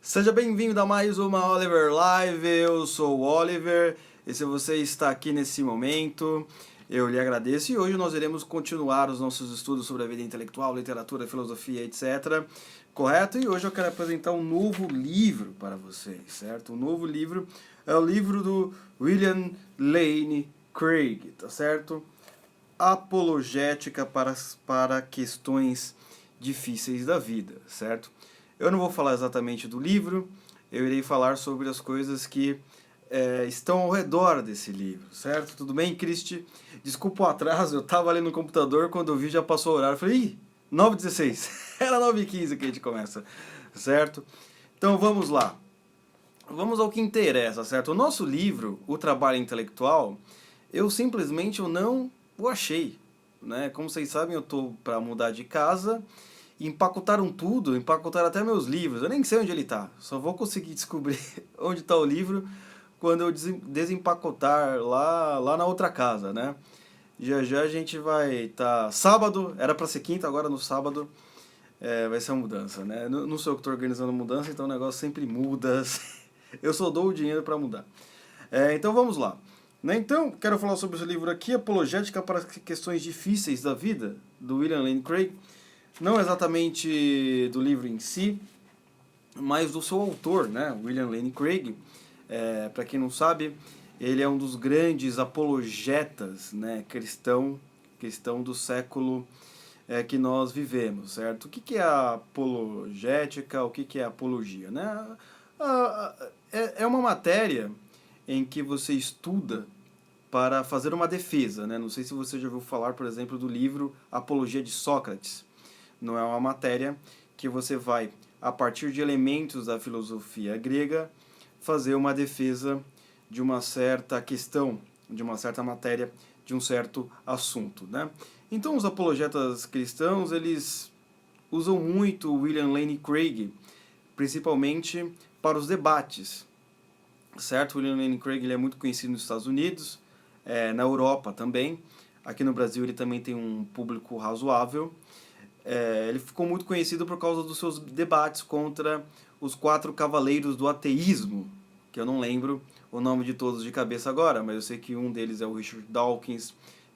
Seja bem-vindo a mais uma Oliver Live, eu sou o Oliver e se você está aqui nesse momento, eu lhe agradeço e hoje nós iremos continuar os nossos estudos sobre a vida intelectual, literatura, filosofia, etc. Correto? E hoje eu quero apresentar um novo livro para vocês, certo? Um novo livro é o livro do William Lane Craig, tá certo? Apologética para questões difíceis da vida, certo? Eu não vou falar exatamente do livro, eu irei falar sobre as coisas que estão ao redor desse livro, certo? Tudo bem, Cristi? Desculpa o atraso, eu estava ali no computador, quando eu vi já passou o horário, eu falei, ih, 9h16, era 9h15 que a gente começa, certo? Então vamos lá, vamos ao que interessa, certo? O nosso livro, O Trabalho Intelectual, eu simplesmente não o achei, né? Como vocês sabem, eu estou para mudar de casa. Empacotaram tudo, empacotaram até meus livros. Eu nem sei onde ele está. Só vou conseguir descobrir onde está o livro quando eu desempacotar lá na outra casa, né? Já já a gente vai estar... Sábado, era para ser quinta, agora no sábado vai ser uma mudança, né? Não sou eu que estou organizando a mudança, então o negócio sempre muda. Eu só dou o dinheiro para mudar. Então vamos lá. Né? Então, quero falar sobre esse livro aqui, Apologética para Questões Difíceis da Vida, do William Lane Craig. Não exatamente do livro em si, mas do seu autor, né? William Lane Craig. Para quem não sabe, ele é um dos grandes apologetas, né? cristão do século que nós vivemos, certo? O que é a apologética, o que é a apologia, né? É uma matéria em que você estuda para fazer uma defesa, né? Não sei se você já ouviu falar, por exemplo, do livro Apologia de Sócrates. Não é uma matéria que você vai, a partir de elementos da filosofia grega, fazer uma defesa de uma certa questão, de uma certa matéria, de um certo assunto, né? Então, os apologetas cristãos, eles usam muito William Lane Craig, principalmente para os debates, certo? William Lane Craig ele é muito conhecido nos Estados Unidos, na Europa também. Aqui no Brasil ele também tem um público razoável. Ele ficou muito conhecido por causa dos seus debates contra os 4 cavaleiros do ateísmo, que eu não lembro o nome de todos de cabeça agora, mas eu sei que um deles é o Richard Dawkins,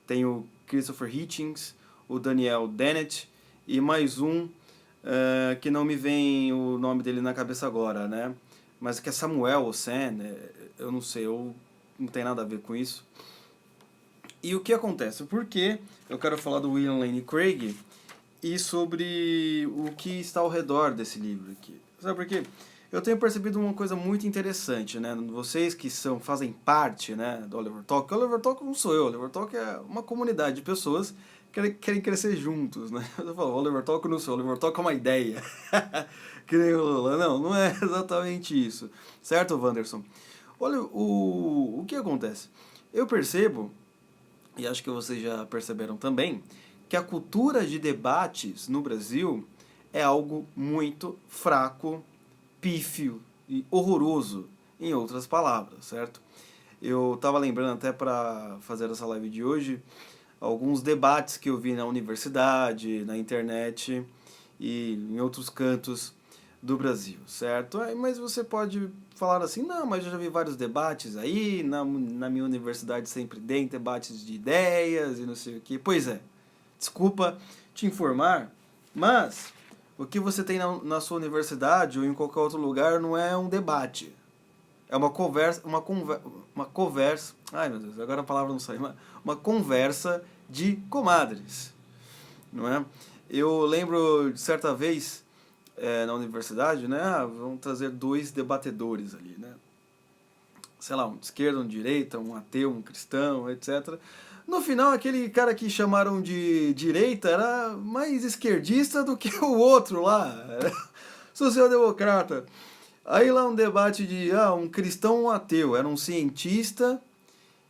tem o Christopher Hitchens, o Daniel Dennett e mais um que não me vem o nome dele na cabeça agora, né? Mas que é Samuel ou Sam, eu não sei, eu não tem nada a ver com isso. E o que acontece? Por que eu quero falar do William Lane Craig e sobre o que está ao redor desse livro aqui? Sabe por quê? Eu tenho percebido uma coisa muito interessante, né? Vocês que fazem parte, né, do Oliver Talk. O Oliver Talk não sou eu, o Oliver Talk é uma comunidade de pessoas que querem crescer juntos, né? Eu falo, Oliver Talk não sou, Oliver Talk é uma ideia. Que nem o Lula. Não é exatamente isso. Certo, Wanderson? Olha, o que acontece? Eu percebo, e acho que vocês já perceberam também, que a cultura de debates no Brasil é algo muito fraco, pífio e horroroso, em outras palavras, certo? Eu estava lembrando até para fazer essa live de hoje, alguns debates que eu vi na universidade, na internet e em outros cantos do Brasil, certo? Mas você pode falar assim, não, mas eu já vi vários debates aí, na minha universidade sempre tem debates de ideias e não sei o que. Pois é, desculpa te informar, mas o que você tem na sua universidade ou em qualquer outro lugar não é um debate. É uma conversa, ai meu Deus, agora a palavra não sai, uma conversa de comadres, não é? Eu lembro de certa vez na universidade, né, vamos trazer 2 debatedores ali, né? Sei lá, um de esquerda, um de direita, um ateu, um cristão, etc. No final, aquele cara que chamaram de direita era mais esquerdista do que o outro lá, social-democrata. Aí lá um debate de um cristão, um ateu, era um cientista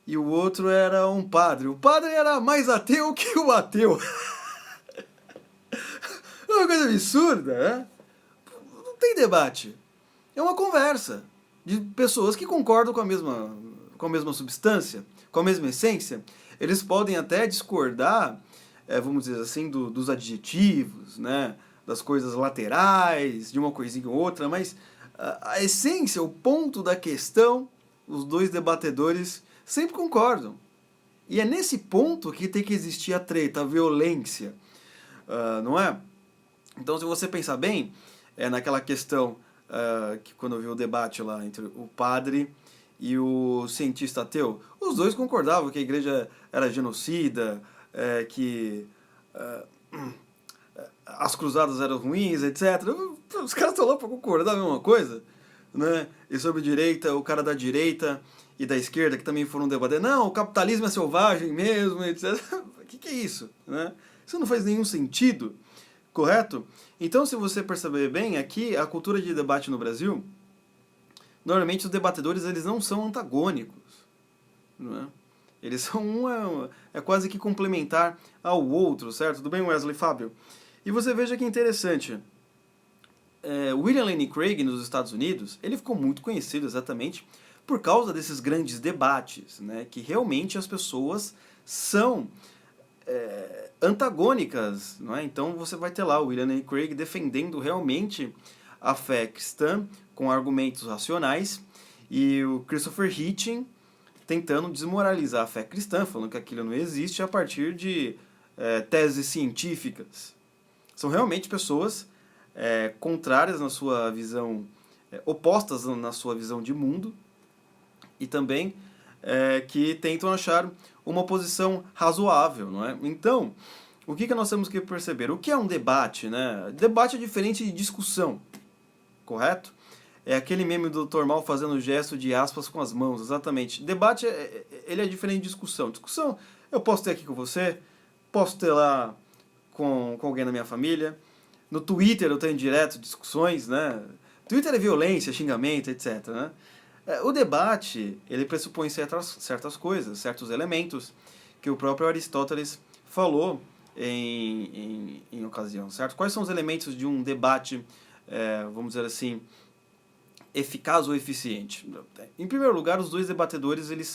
e o outro era um padre. O padre era mais ateu que o ateu. É uma coisa absurda, né? Não tem debate. É uma conversa de pessoas que concordam com a mesma substância, com a mesma essência. Eles podem até discordar, vamos dizer assim, dos adjetivos, né? das coisas laterais, de uma coisinha ou outra, mas a essência, o ponto da questão, os dois debatedores sempre concordam. E é nesse ponto que tem que existir a treta, a violência, não é? Então, se você pensar bem, é naquela questão que quando eu vi o debate lá entre o padre e o cientista ateu, os dois concordavam que a igreja era genocida, que as cruzadas eram ruins, etc. Os caras estão lá para concordar a mesma coisa, né? E sobre direita, o cara da direita e da esquerda que também foram debater, não, o capitalismo é selvagem mesmo, etc. O que é isso, né? Isso não faz nenhum sentido, correto? Então, se você perceber bem, aqui a cultura de debate no Brasil, normalmente os debatedores eles não são antagônicos, não é? Eles são é quase que complementar ao outro, certo? Tudo bem, Wesley Fábio? E você veja que interessante, William Lane Craig nos Estados Unidos, ele ficou muito conhecido exatamente por causa desses grandes debates, né? Que realmente as pessoas são antagônicas, não é? Então você vai ter lá o William Lane Craig defendendo realmente a fé cristã com argumentos racionais e o Christopher Hitchens tentando desmoralizar a fé cristã, falando que aquilo não existe a partir de teses científicas. São realmente pessoas contrárias na sua visão, opostas na sua visão de mundo e também que tentam achar uma posição razoável, não é? Então, o que nós temos que perceber? O que é um debate, né? Debate é diferente de discussão, correto? É aquele meme do Dr. Mal fazendo gesto de aspas com as mãos, exatamente. Debate, ele é diferente de discussão. Discussão, eu posso ter aqui com você, posso ter lá com alguém da minha família. No Twitter eu tenho direto discussões, né? Twitter é violência, xingamento, etc, né? O debate, ele pressupõe certas coisas, certos elementos que o próprio Aristóteles falou em ocasião, certo? Quais são os elementos de um debate, vamos dizer assim, eficaz ou eficiente? Em primeiro lugar, os dois debatedores eles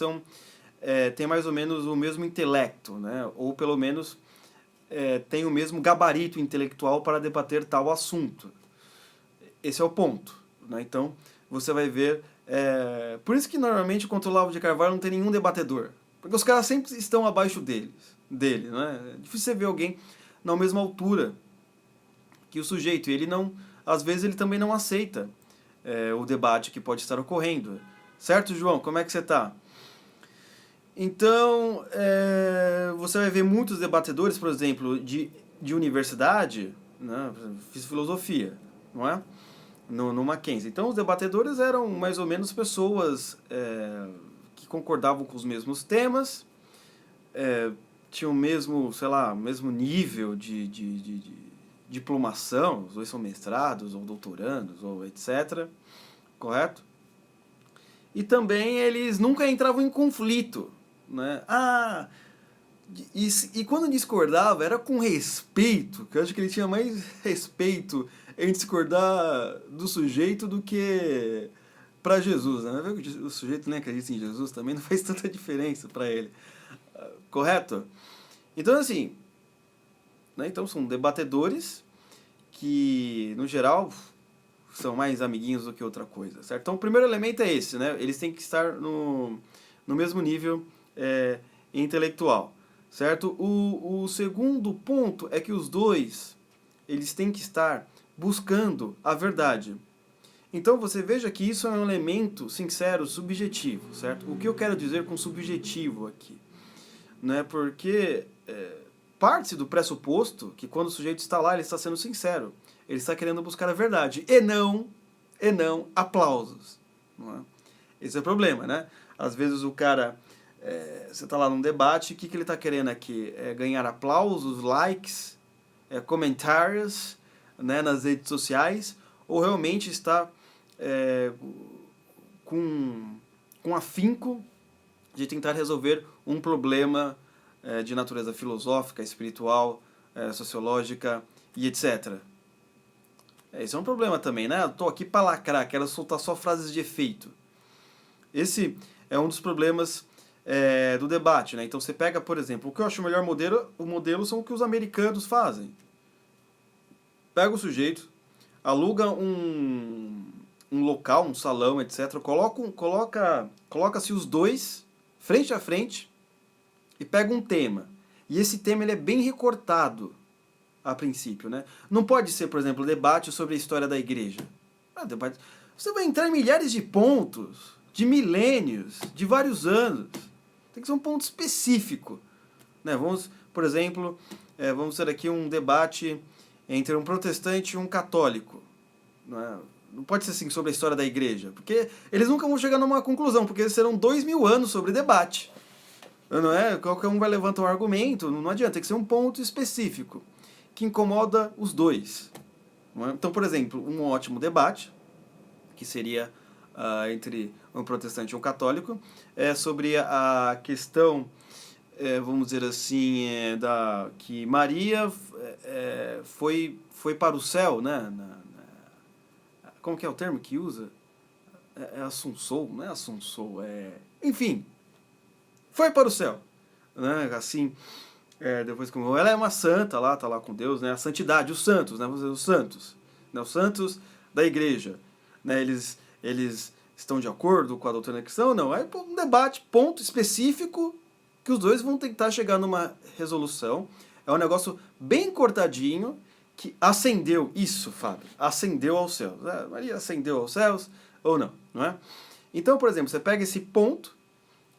têm mais ou menos o mesmo intelecto, né? Ou pelo menos têm o mesmo gabarito intelectual para debater tal assunto. Esse é o ponto, né? Então, você vai ver... por isso que normalmente contra o Olavo de Carvalho não tem nenhum debatedor. Porque os caras sempre estão abaixo dele, né? É difícil você ver alguém na mesma altura que o sujeito. E ele não... Às vezes ele também não aceita o debate que pode estar ocorrendo. Certo, João? Como é que você está? Então, você vai ver muitos debatedores, por exemplo, de universidade, né? Fiz filosofia, não é? No Mackenzie. Então, os debatedores eram mais ou menos pessoas que concordavam com os mesmos temas, tinham o mesmo, sei lá, mesmo nível de diplomação, os dois são mestrados ou doutorandos ou etc. Correto? E também eles nunca entravam em conflito, né? E quando discordava era com respeito, que eu acho que ele tinha mais respeito em discordar do sujeito do que para Jesus, né? O sujeito nem acredita em Jesus, também não faz tanta diferença para ele. Correto? Então, assim, né? Então são debatedores que, no geral, são mais amiguinhos do que outra coisa, certo? Então o primeiro elemento é esse, né? Eles têm que estar no mesmo nível intelectual, certo? O segundo ponto é que os dois, eles têm que estar buscando a verdade. Então você veja que isso é um elemento sincero, subjetivo, certo? O que eu quero dizer com subjetivo aqui? Né? Porque parte do pressuposto que quando o sujeito está lá, ele está sendo sincero. Ele está querendo buscar a verdade. E não aplausos. Não é? Esse é o problema, né? Às vezes o cara... você está lá num debate, o que ele está querendo aqui? Ganhar aplausos, likes, comentários, né, nas redes sociais, ou realmente está com afinco de tentar resolver um problema de natureza filosófica, espiritual, sociológica e etc. Esse é um problema também, né? Eu tô aqui para lacrar, quero soltar só frases de efeito. Esse é um dos problemas do debate, né? Então você pega, por exemplo, o que eu acho o melhor modelo são o que os americanos fazem. pega o sujeito, aluga um local, um salão, etc. Coloca-se os dois frente a frente e pega um tema. E esse tema ele é bem recortado a princípio, né? Não pode ser, por exemplo, debate sobre a história da igreja. Você vai entrar em milhares de pontos, de milênios, de vários anos. Tem que ser um ponto específico, né? Vamos, por exemplo, vamos ter aqui um debate entre um protestante e um católico. Não é? Não pode ser assim sobre a história da igreja, porque eles nunca vão chegar numa conclusão, porque serão 2000 anos sobre debate. Não é? Qualquer um vai levantar um argumento, não adianta, tem que ser um ponto específico, que incomoda os dois. Não é? Então, por exemplo, um ótimo debate, que seria entre um protestante e um católico, é sobre a questão, vamos dizer assim, que Maria foi para o céu, né? Como que é o termo que usa? É Assunção, não é Assunção, enfim, foi para o céu, né? Assim, depois que ela é uma santa lá, tá lá com Deus, né? A santidade, os santos, né? Vamos dizer, os santos, né? Os santos da igreja, né? Eles estão de acordo com a doutrina cristã ou não? Aí um debate, ponto específico, que os dois vão tentar chegar numa resolução. É um negócio bem cortadinho, que ascendeu, isso, Fábio, ascendeu aos céus. Maria ascendeu aos céus ou não, não é? Então, por exemplo, você pega esse ponto,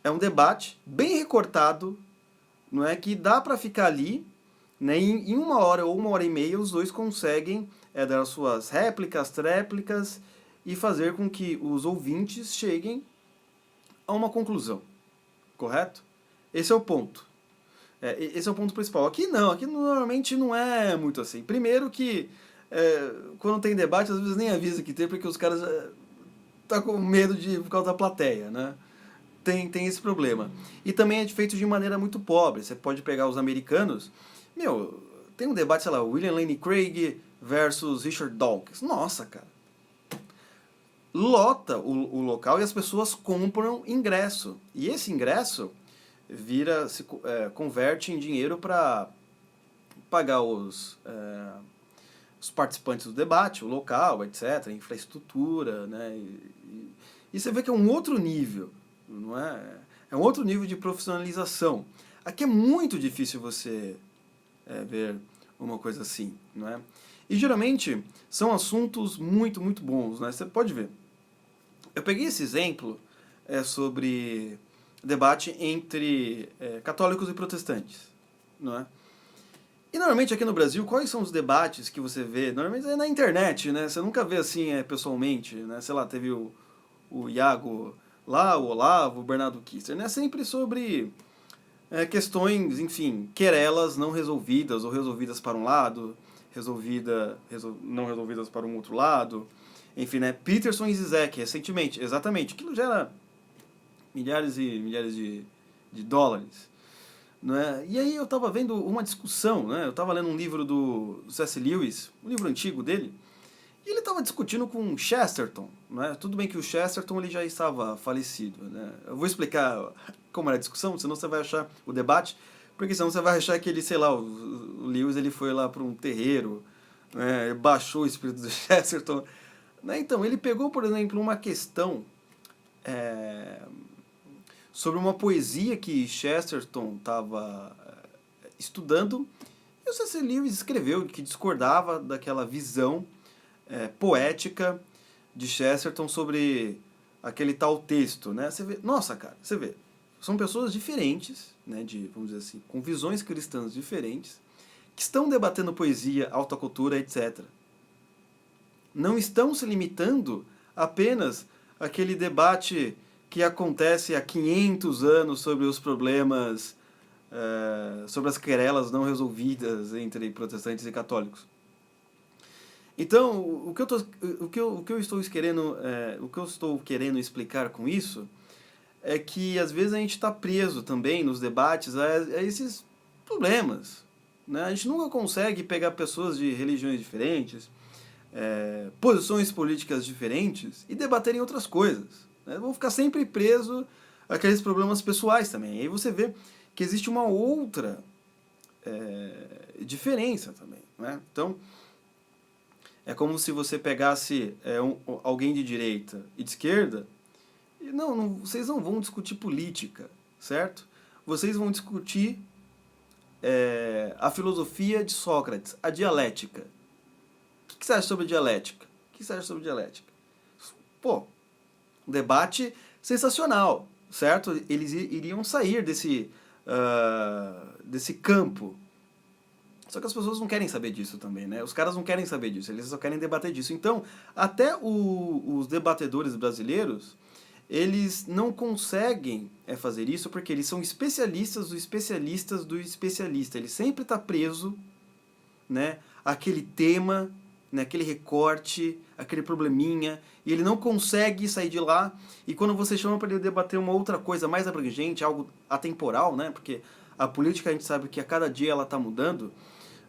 é um debate bem recortado, não é, que dá para ficar ali, né, em 1 hora ou 1 hora e meia, os dois conseguem dar as suas réplicas, tréplicas, e fazer com que os ouvintes cheguem a uma conclusão, correto? Esse é o ponto. Esse é o ponto principal. Aqui normalmente não é muito assim. Primeiro que quando tem debate, às vezes nem avisa que tem, porque os caras tá com medo por causa da plateia, né? Tem esse problema. E também é feito de maneira muito pobre. Você pode pegar os americanos, tem um debate, sei lá, William Lane Craig versus Richard Dawkins. Nossa, cara. Lota o local e as pessoas compram ingresso. E esse ingresso se converte em dinheiro para pagar os participantes do debate, o local, etc., a infraestrutura, né? E você vê que é um outro nível, não é? É um outro nível de profissionalização. Aqui é muito difícil você ver uma coisa assim, não é? E geralmente são assuntos muito, muito bons, né? Você pode ver. Eu peguei esse exemplo sobre debate entre católicos e protestantes, não é? E normalmente aqui no Brasil, quais são os debates que você vê? Normalmente é na internet, né? Você nunca vê assim pessoalmente, né? Sei lá, teve o Iago lá, o Olavo, o Bernardo Kister, né? Sempre sobre questões, enfim, querelas não resolvidas ou resolvidas para um lado, não resolvidas para um outro lado. Enfim, né? Peterson e Zizek, recentemente, exatamente. Aquilo gera milhares e milhares de dólares. Né? E aí eu estava vendo uma discussão, né? Eu estava lendo um livro do C.S. Lewis, um livro antigo dele, e ele estava discutindo com Chesterton. Né? Tudo bem que o Chesterton ele já estava falecido. Né? Eu vou explicar como era a discussão, senão você vai achar o debate, porque senão você vai achar que ele, sei lá, o Lewis ele foi lá para um terreiro, né? Baixou o espírito do Chesterton. Né? Então, ele pegou, por exemplo, uma questão sobre uma poesia que Chesterton estava estudando, e o C.S. Lewis escreveu que discordava daquela visão poética de Chesterton sobre aquele tal texto. Né? Você vê, nossa, cara, você vê, são pessoas diferentes, né, vamos dizer assim, com visões cristãs diferentes, que estão debatendo poesia, alta cultura, etc. Não estão se limitando apenas àquele debate que acontece há 500 anos sobre os problemas, sobre as querelas não resolvidas entre protestantes e católicos. Então, o que eu estou querendo explicar com isso é que às vezes a gente está preso também nos debates a esses problemas. Né? A gente nunca consegue pegar pessoas de religiões diferentes, posições políticas diferentes e debaterem outras coisas. Né? Vão ficar sempre presos àqueles problemas pessoais também. E aí você vê que existe uma outra diferença também. Né? Então, É como se você pegasse alguém de direita e de esquerda, e vocês não vão discutir política, certo? Vocês vão discutir a filosofia de Sócrates, a dialética. O que você acha sobre dialética? O que você acha sobre dialética? Pô, um debate sensacional, certo? Eles iriam sair desse campo. Só que as pessoas não querem saber disso também, né? Os caras não querem saber disso, eles só querem debater disso. Então, até os debatedores brasileiros, eles não conseguem fazer isso porque eles são especialistas do especialistas do especialista. Ele sempre está preso, né, àquele tema, né, aquele recorte, aquele probleminha, e ele não consegue sair de lá. E quando você chama para ele debater uma outra coisa mais abrangente, algo atemporal, né, porque a política a gente sabe que a cada dia ela está mudando,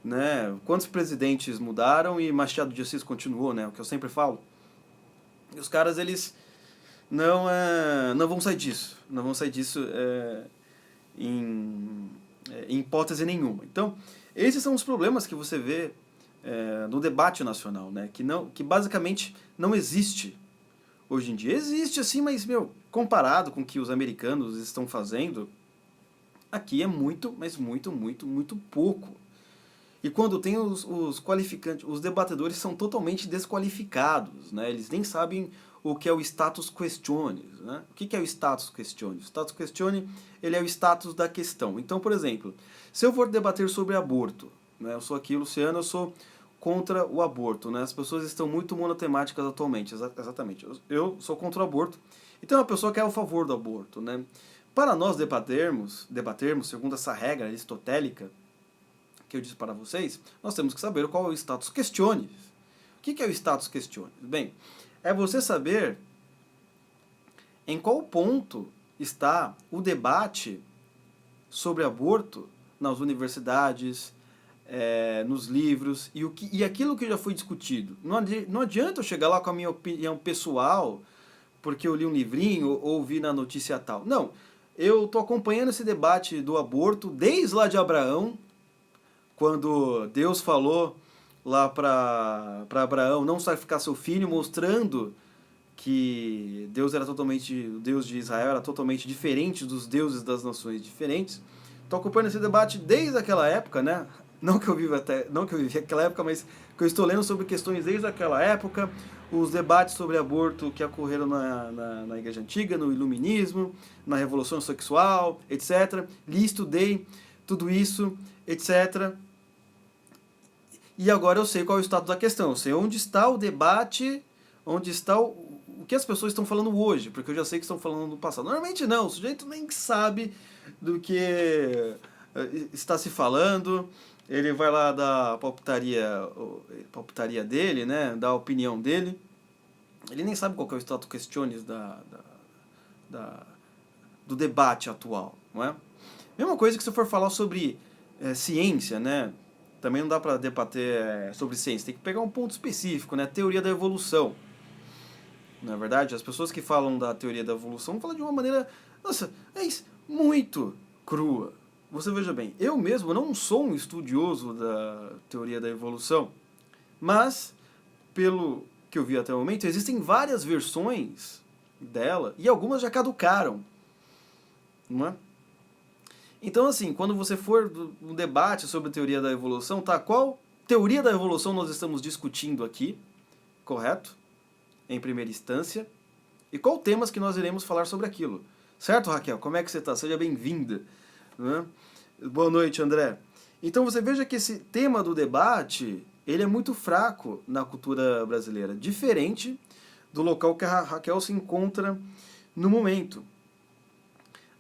né? Quantos presidentes mudaram e Machado de Assis continuou, né? O que eu sempre falo. E os caras, eles não vão sair disso. Não vão sair disso em hipótese nenhuma. Então, esses são os problemas que você vê no debate nacional, né? Que basicamente não existe hoje em dia. Existe assim, mas, comparado com o que os americanos estão fazendo, aqui é muito, mas muito, muito, muito pouco. E quando tem os qualificantes, os debatedores são totalmente desqualificados, né? Eles nem sabem o que é o status questionis, né? O que é o status questionis? O status questionis, ele é o status da questão. Então, por exemplo, se eu for debater sobre aborto, né? Eu sou aqui, Luciano, eu sou contra o aborto, né? As pessoas estão muito monotemáticas atualmente, exatamente. Eu sou contra o aborto, então a pessoa quer a favor do aborto, né? Para nós debatermos segundo essa regra aristotélica, que eu disse para vocês, nós temos que saber qual é o status questionis. O que é o status questionis? Bem, é você saber em qual ponto está o debate sobre aborto nas universidades, nos livros, e aquilo que já foi discutido. Não adianta eu chegar lá com a minha opinião pessoal, porque eu li um livrinho ou vi na notícia tal. Não, eu estou acompanhando esse debate do aborto desde lá de Abraão, quando Deus falou lá para Abraão não sacrificar seu filho, mostrando que Deus era totalmente, o Deus de Israel era totalmente diferente dos deuses das nações diferentes. Estou acompanhando esse debate desde aquela época, né? Não que eu vivi aquela época, mas que eu estou lendo sobre questões desde aquela época, os debates sobre aborto que ocorreram na Igreja Antiga, no Iluminismo, na Revolução Sexual, etc. Li, estudei tudo isso, etc. E agora eu sei qual é o status da questão, eu sei onde está o debate, onde está o que as pessoas estão falando hoje, porque eu já sei que estão falando no passado. Normalmente não, o sujeito nem sabe do que está se falando, ele vai lá dar a palpitaria dele, né, dar a opinião dele, ele nem sabe qual é o status questionis do debate atual, não é? Mesma coisa que se for falar sobre ciência, né? Também não dá para debater sobre ciência, tem que pegar um ponto específico, né? Teoria da evolução. Não é verdade? As pessoas que falam da teoria da evolução falam de uma maneira, nossa, muito crua. Você veja bem, eu mesmo não sou um estudioso da teoria da evolução, mas, pelo que eu vi até o momento, existem várias versões dela e algumas já caducaram, não é? Então, assim, quando você for um debate sobre a teoria da evolução, tá? Qual teoria da evolução nós estamos discutindo aqui, correto? Em primeira instância. E qual temas que nós iremos falar sobre aquilo. Certo, Raquel? Como é que você está? Seja bem-vinda. Né? Boa noite, André. Então, você veja que esse tema do debate, ele é muito fraco na cultura brasileira. Diferente do local que a Raquel se encontra no momento.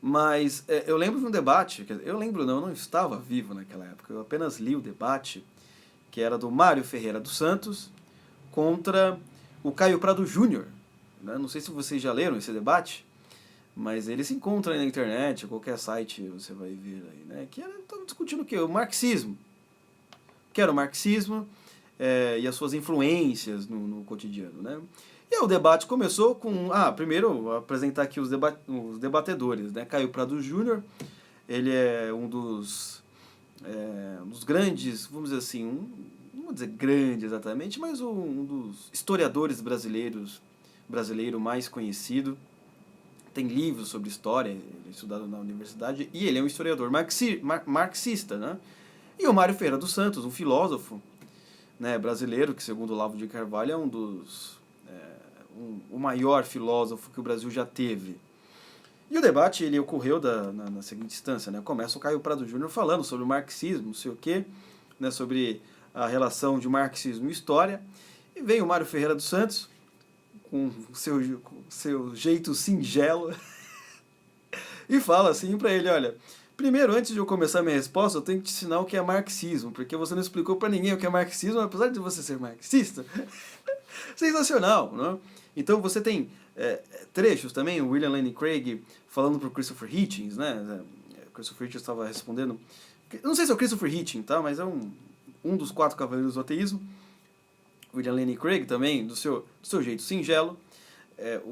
Mas eu lembro de um debate, eu não estava vivo naquela época, eu apenas li o debate, que era do Mário Ferreira dos Santos contra o Caio Prado Júnior. Né? Não sei se vocês já leram esse debate, mas ele se encontra aí na internet, qualquer site você vai ver aí, né? Que estão discutindo o quê? O marxismo. Que era o marxismo e as suas influências no cotidiano, né? E o debate começou com... primeiro, vou apresentar aqui os debatedores, né? Caio Prado Júnior, ele é um dos grandes, vamos dizer assim, não vou dizer grande exatamente, mas um dos historiadores brasileiro mais conhecido. Tem livros sobre história, ele é estudado na universidade, e ele é um historiador marxista, né? E o Mário Ferreira dos Santos, um filósofo, né, brasileiro, que segundo o Olavo de Carvalho é o maior filósofo que o Brasil já teve. E o debate ele ocorreu na seguinte instância, né? Começa o Caio Prado Júnior falando sobre o marxismo, não sei o quê, né, sobre a relação de marxismo e história, e vem o Mário Ferreira dos Santos, com seu jeito singelo, e fala assim pra ele, olha, primeiro, antes de eu começar minha resposta, eu tenho que te ensinar o que é marxismo, porque você não explicou pra ninguém o que é marxismo, apesar de você ser marxista. Sensacional, não? Então você tem trechos também, o William Lane Craig falando pro Christopher Hitchens, né? Christopher Hitchens estava respondendo, eu não sei se é o Christopher Hitchens, tá? Mas é um dos 4 cavaleiros do ateísmo. William Lane Craig também, do seu jeito singelo.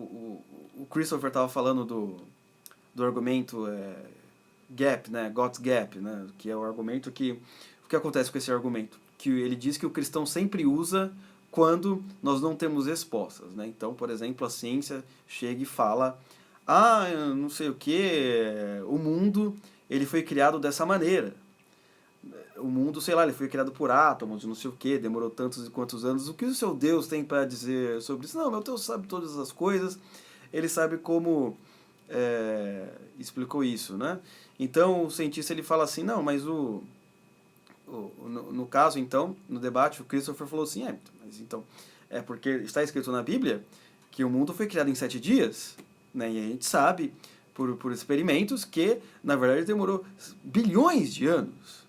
O Christopher estava falando do argumento gap, né? God's gap, né? Que é o argumento que... O que acontece com esse argumento? Que ele diz que o cristão sempre usa quando nós não temos respostas, né? Então, por exemplo, a ciência chega e fala não sei o que, o mundo ele foi criado dessa maneira. O mundo, sei lá, ele foi criado por átomos, não sei o que, demorou tantos e quantos anos. O que o seu Deus tem para dizer sobre isso? Não, meu Deus sabe todas as coisas, ele sabe como explicou isso, né? Então o cientista ele fala assim, não, mas no caso então, no debate, o Christopher falou assim, mas então, é porque está escrito na Bíblia que o mundo foi criado em 7 dias, né? E a gente sabe, por experimentos, que na verdade demorou bilhões de anos.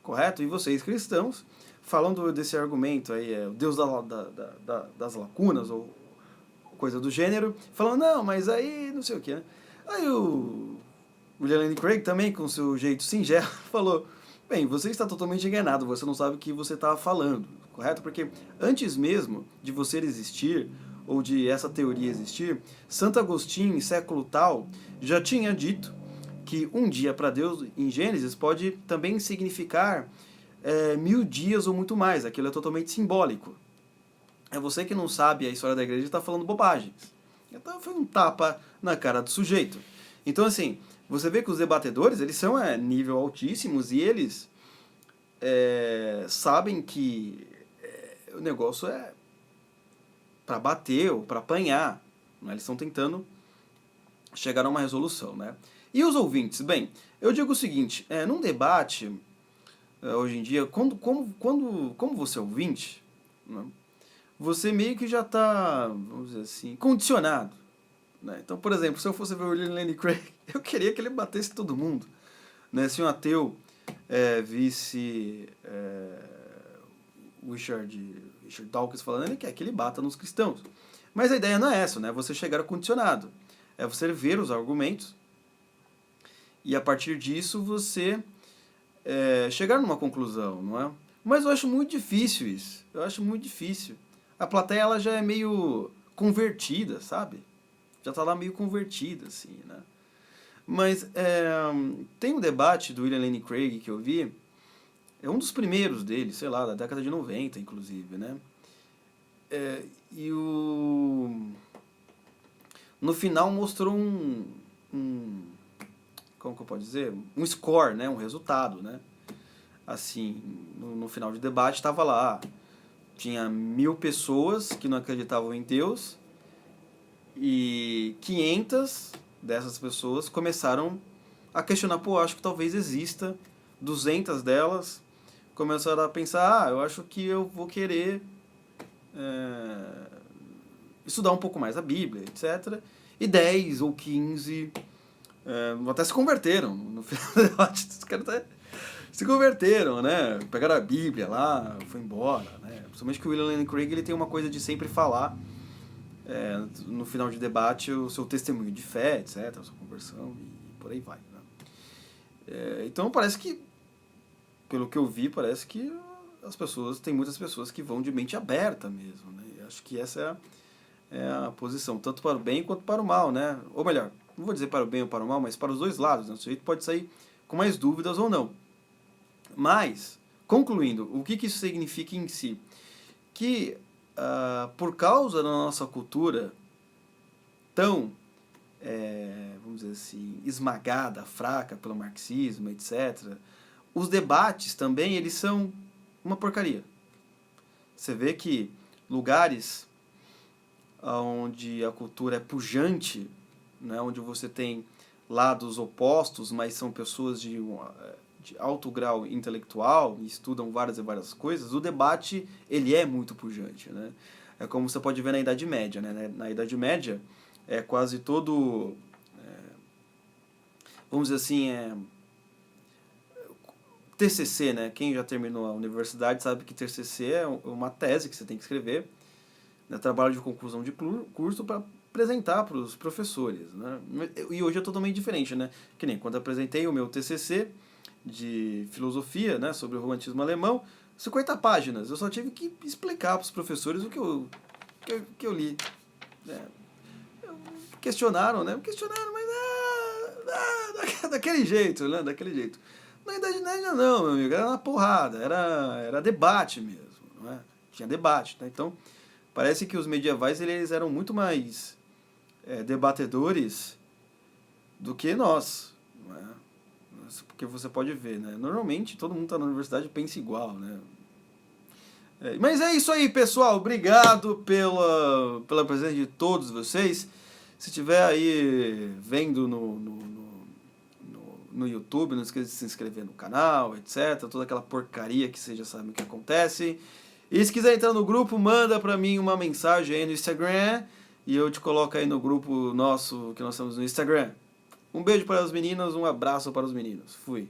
Correto? E vocês, cristãos, falando desse argumento aí, o Deus das lacunas, ou coisa do gênero, falando, não, mas aí não sei o que, né? Aí o William Lane Craig também, com seu jeito singelo, falou, bem, você está totalmente enganado, você não sabe o que você está falando, correto? Porque antes mesmo de você existir, ou de essa teoria existir, Santo Agostinho, em século tal, já tinha dito que um dia para Deus, em Gênesis, pode também significar 1000 dias ou muito mais. Aquilo é totalmente simbólico. É você que não sabe a história da igreja e está falando bobagens. Então foi um tapa na cara do sujeito. Então, assim, você vê que os debatedores, eles são nível altíssimos e eles sabem que o negócio é para bater ou para apanhar. Né? Eles estão tentando chegar a uma resolução, né? E os ouvintes? Bem, eu digo o seguinte, num debate, hoje em dia, como você é ouvinte, né, você meio que já está, vamos dizer assim, condicionado. Né? Então, por exemplo, se eu fosse ver o William Lane Craig, eu queria que ele batesse todo mundo. Né? Se um ateu visse Richard Dawkins falando, ele quer que ele bata nos cristãos. Mas a ideia não é essa, né? Você chegar condicionado. É você ver os argumentos e a partir disso você chegar numa conclusão, não é? Mas eu acho muito difícil isso. Eu acho muito difícil. A plateia ela já é meio convertida, sabe? Já está lá meio convertida, assim, né? Mas tem um debate do William Lane Craig que eu vi, é um dos primeiros dele, sei lá, da década de 90, inclusive, né? No final mostrou como que eu posso dizer? Um score, né? Um resultado, né? Assim, no final de debate estava lá, tinha 1000 pessoas que não acreditavam em Deus e 500 dessas pessoas começaram a questionar, pô, acho que talvez exista. 200 delas começaram a pensar, eu acho que eu vou querer estudar um pouco mais a Bíblia, etc. E 10 ou 15 até se converteram no final do debate. Os caras até se converteram, né? Pegaram a Bíblia lá, foi embora, né? Principalmente que o William Lane Craig ele tem uma coisa de sempre falar no final de debate o seu testemunho de fé, etc., a sua conversão e por aí vai. Né? Então parece que, pelo que eu vi, parece que tem muitas pessoas que vão de mente aberta mesmo, né? E acho que essa é a posição, tanto para o bem quanto para o mal, né? Ou melhor, não vou dizer para o bem ou para o mal, mas para os dois lados, né? O sujeito pode sair com mais dúvidas ou não. Mas, concluindo, o que isso significa em si? Que por causa da nossa cultura tão, vamos dizer assim, esmagada, fraca pelo marxismo, etc., os debates também, eles são uma porcaria. Você vê que lugares onde a cultura é pujante, né, onde você tem lados opostos, mas são pessoas de alto grau intelectual e estudam várias e várias coisas, o debate ele é muito pujante, né? É como você pode ver na Idade Média, né? Na Idade Média é quase todo, vamos dizer assim, TCC, né? Quem já terminou a universidade sabe que TCC é uma tese que você tem que escrever, né? Trabalho de conclusão de curso para apresentar para os professores, né? E hoje é totalmente diferente, né? Que nem quando eu apresentei o meu TCC de filosofia, né, sobre o romantismo alemão, 50 páginas. Eu só tive que explicar para os professores o que eu li. Questionaram, né? Questionaram, mas daquele jeito, né? Daquele jeito. Na Idade Média não, meu amigo, era na porrada, era debate mesmo, não é? Tinha debate, né? Então, parece que os medievais eles eram muito mais debatedores do que nós, não é? Porque você pode ver, né? Normalmente todo mundo está na universidade e pensa igual, né? Mas é isso aí, pessoal. Obrigado pela presença de todos vocês. Se estiver aí vendo no YouTube, não esqueça de se inscrever no canal, etc. Toda aquela porcaria que você já sabe o que acontece. E se quiser entrar no grupo, manda pra mim uma mensagem aí no Instagram e eu te coloco aí no grupo nosso que nós temos no Instagram. Um beijo para as meninas, um abraço para os meninos. Fui.